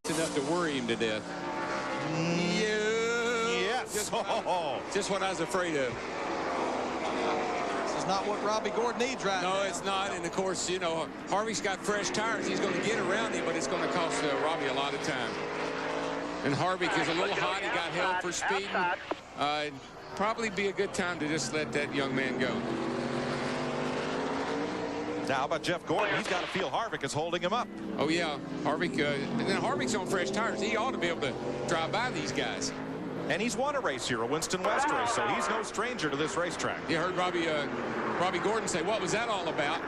It's enough to worry him to death. Yes. Just what I was afraid of. This is not what Robby Gordon needs right now. No, it's not. And, of course, you know, Harvick's got fresh tires. He's going to get around him, but it's going to cost Robby a lot of time. And Harvick is a little hot. He got held for speeding. Probably be a good time to just let that young man go. Now, how about Jeff Gordon? He's got to feel Harvick is holding him up. Oh, yeah. Harvick, and then Harvick's on fresh tires. He ought to be able to drive by these guys. And he's won a race here, a Winston West race, so he's no stranger to this racetrack. You heard Robby Gordon say, what was that all about?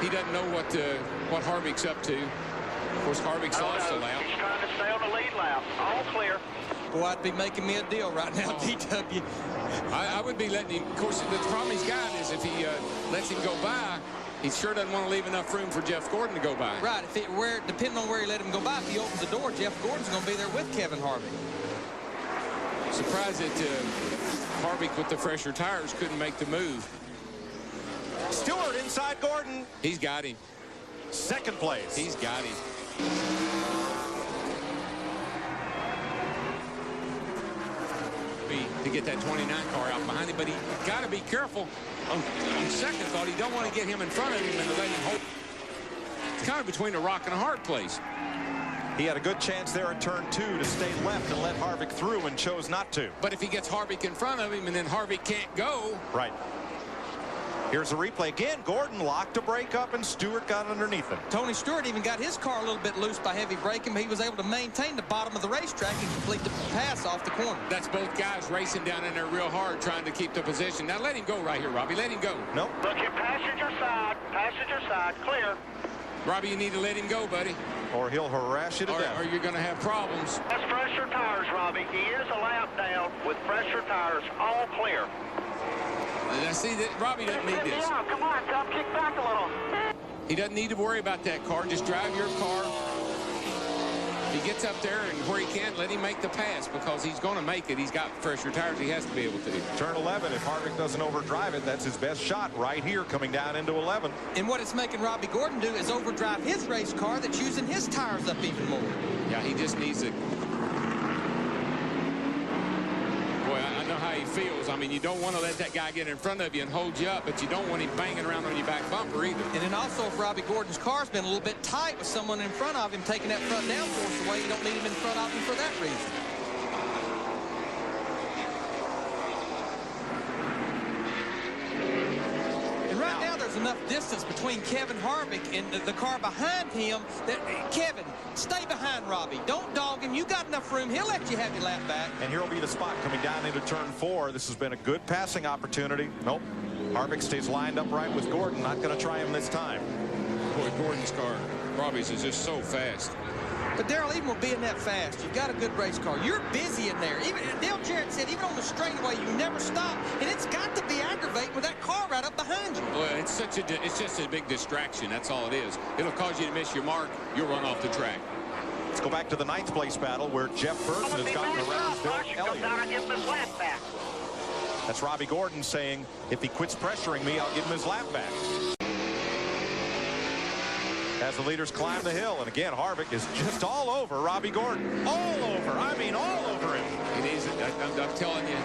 He doesn't know what Harvick's up to. Of course, Harvick's lost a lap. He's trying to stay on the lead lap. All clear. Boy, I'd be making me a deal right now, DW. I would be letting him. Of course, the problem he's got is if he lets him go by, he sure doesn't want to leave enough room for Jeff Gordon to go by. Right. Depending on where he let him go by, if he opens the door, Jeff Gordon's going to be there with Kevin Harvick. Surprised that Harvick with the fresher tires couldn't make the move. Stewart inside Gordon. He's got him. Second place. He's got him. To get that 29 car out behind him, but he got to be careful. On second thought, he don't want to get him in front of him and let him hold. It's kind of between a rock and a hard place. He had a good chance there at turn 2 to stay left and let Harvick through and chose not to. But if he gets Harvick in front of him and then Harvick can't go. Right. Here's a replay again. Gordon locked a brake up and Stewart got underneath him. Tony Stewart even got his car a little bit loose by heavy braking, but he was able to maintain the bottom of the racetrack and complete the pass off the corner. That's both guys racing down in there real hard trying to keep the position. Now let him go right here, Robby. Let him go. Nope. Look at passenger side, clear. Robby, you need to let him go, buddy. Or he'll harass you to death. Or you're going to have problems. That's fresher tires, Robby. He is a lap down with fresher tires, all clear. Now see that Robby doesn't need this. Yeah, come on, Tom, kick back a little. He doesn't need to worry about that car. Just drive your car. He gets up there and where he can, let him make the pass because he's going to make it. He's got fresher tires. He has to be able to. Turn 11. If Harvick doesn't overdrive it, that's his best shot right here coming down into 11. And what it's making Robby Gordon do is overdrive his race car that's using his tires up even more. Yeah, he just needs it. Boy, I know how he feels. I mean, you don't want to let that guy get in front of you and hold you up, but you don't want him banging around on your back bumper either. And then also, if Robby Gordon's car's been a little bit tight with someone in front of him taking that front downforce away, you don't need him in front of him for that reason. And right now, there's enough distance between Kevin Harvick and the car behind him that, Kevin, stay behind Robby. Don't dog him. You got enough room. He'll let you have your lap back. And here will be the spot coming down into turn 4. This has been a good passing opportunity. Nope. Harvick stays lined up right with Gordon. Not going to try him this time. Boy, Gordon's car, Robby's, is just so fast. But Darrell, even with being that fast, you've got a good race car. You're busy in there. Even Dale Jarrett said, even on the straightaway, you never stop. And it's got to be aggravating with that car right up behind you. Well, it's just a big distraction. That's all it is. It'll cause you to miss your mark. You'll run off the track. Let's go back to the 9th place battle where Jeff Burton has gotten around Bill Elliott. That's Robby Gordon saying, if he quits pressuring me, I'll give him his lap back. As the leaders climb the hill, and again, Harvick is just all over Robby Gordon. All over. I mean, all over him. He needs it. I'm telling you,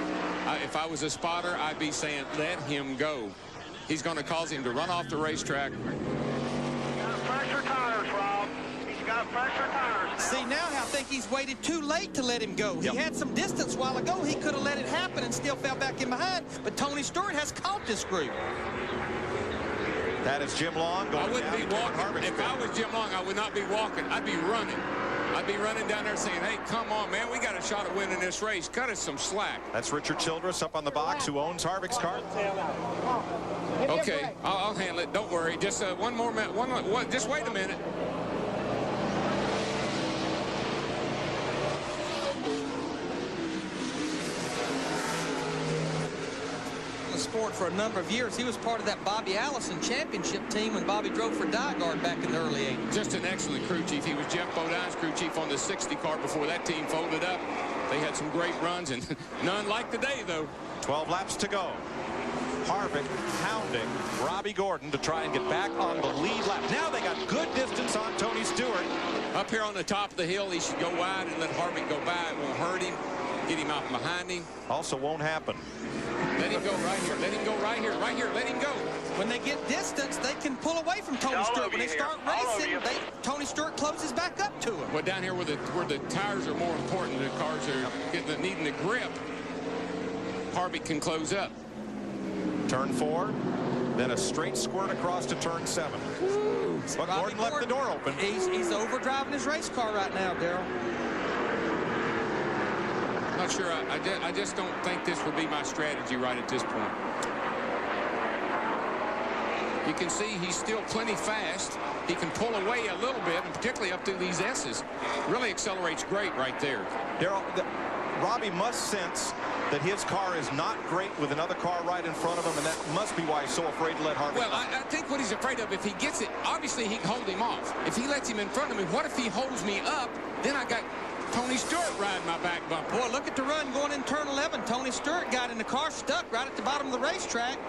if I was a spotter, I'd be saying, let him go. He's going to cause him to run off the racetrack. Got fresher tires, Rob. He's got fresher tires. See, now I think he's waited too late to let him go. Yep. He had some distance a while ago. He could have let it happen and still fell back in behind. But Tony Stewart has caught this group. That is Jim Long going I wouldn't be down walking. If I was Jim Long, I would not be walking. I'd be running. I'd be running down there saying, hey, come on, man. We got a shot at winning this race. Cut us some slack. That's Richard Childress up on the box who owns Harvick's car. Okay, I'll handle it. Don't worry. Just one more minute. Just wait a minute. Sport for a number of years. He was part of that Bobby Allison championship team when Bobby drove for Dyegard back in the early 80s. Just an excellent crew chief. He was Jeff Bodine's crew chief on the 60 car before that team folded up. They had some great runs, and none like today, though. 12 laps to go. Harvick hounding Robby Gordon to try and get back on the lead lap. Now they got good distance on Tony Stewart. Up here on the top of the hill, he should go wide and let Harvick go by. It won't hurt him. Get him out from behind him. Also won't happen. Let him go right here. Let him go right here. Right here. Let him go. When they get distance, they can pull away from Tony Stewart. When they start racing, Tony Stewart closes back up to him. Well, down here where the tires are more important, the cars are needing the grip, Harvick can close up. Turn 4, then a straight squirt across to turn 7. But Gordon left the door open. He's overdriving his race car right now, Darrell. Not sure. I just don't think this would be my strategy right at this point. You can see he's still plenty fast. He can pull away a little bit, and particularly up through these S's. Really accelerates great right there. Darrell, Robby must sense that his car is not great with another car right in front of him, and that must be why he's so afraid to let Harvick. Well, I think what he's afraid of, if he gets it, obviously he can hold him off. If he lets him in front of me, what if he holds me up? Then I got Tony Stewart riding my back bumper. Boy, look at the run going in turn 11. Tony Stewart got in the car, stuck right at the bottom of the racetrack.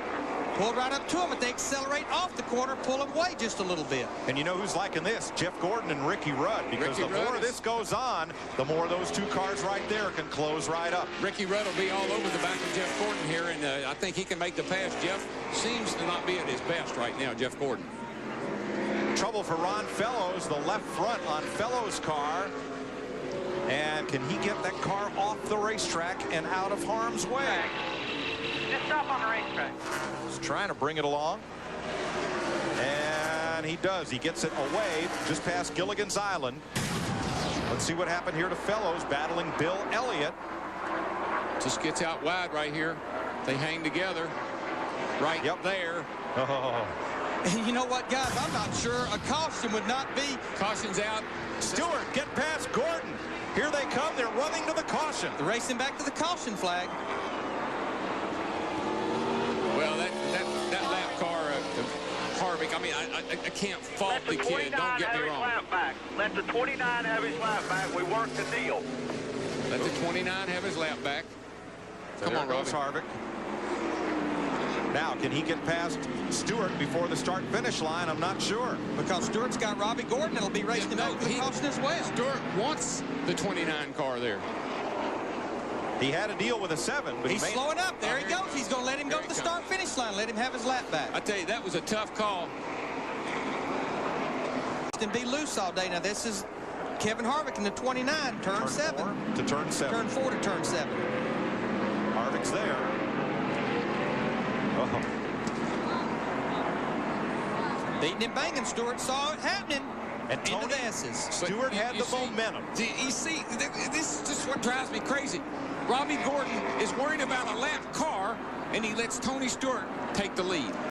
Pulled right up to him, but they accelerate off the corner, pull him away just a little bit. And you know who's liking this? Jeff Gordon and Ricky Rudd, because the more this goes on, the more those two cars right there can close right up. Ricky Rudd will be all over the back of Jeff Gordon here, and I think he can make the pass. Jeff seems to not be at his best right now, Jeff Gordon. Trouble for Ron Fellows, the left front on Fellows' car. And can he get that car off the racetrack and out of harm's way? Just stop on the racetrack. He's trying to bring it along. And he does. He gets it away just past Gilligan's Island. Let's see what happened here to Fellows battling Bill Elliott. Just gets out wide right here. They hang together right there. Oh. And you know what, guys? I'm not sure a caution would not be. Caution's out. Stewart, get past Gordon. Here they come. They're running to the caution. They're racing back to the caution flag. Well, that lap car, Harvick, I mean, I can't fault the kid. Don't get me wrong. Let the 29 have his lap back. We worked the deal. Let the 29 have his lap back. Come on, goes Harvick. Now, can he get past Stewart before the start-finish line? I'm not sure. Because Stewart's got Robby Gordon. It'll be racing him over the caution as well. Stewart wants the 29 car there. He had a deal with a 7, but he's slowing up. There he goes. He's going to let him go to the start-finish line. Let him have his lap back. I tell you, that was a tough call. And be loose all day. Now, this is Kevin Harvick in the 29, turn 7. 4 to turn 7. Turn 4 to turn 7. Harvick's there. Oh. Beating and banging. Stewart saw it happening. And Tony, into the S's. Stewart had the momentum. You see, this is just what drives me crazy. Robby Gordon is worried about a lap car, and he lets Tony Stewart take the lead.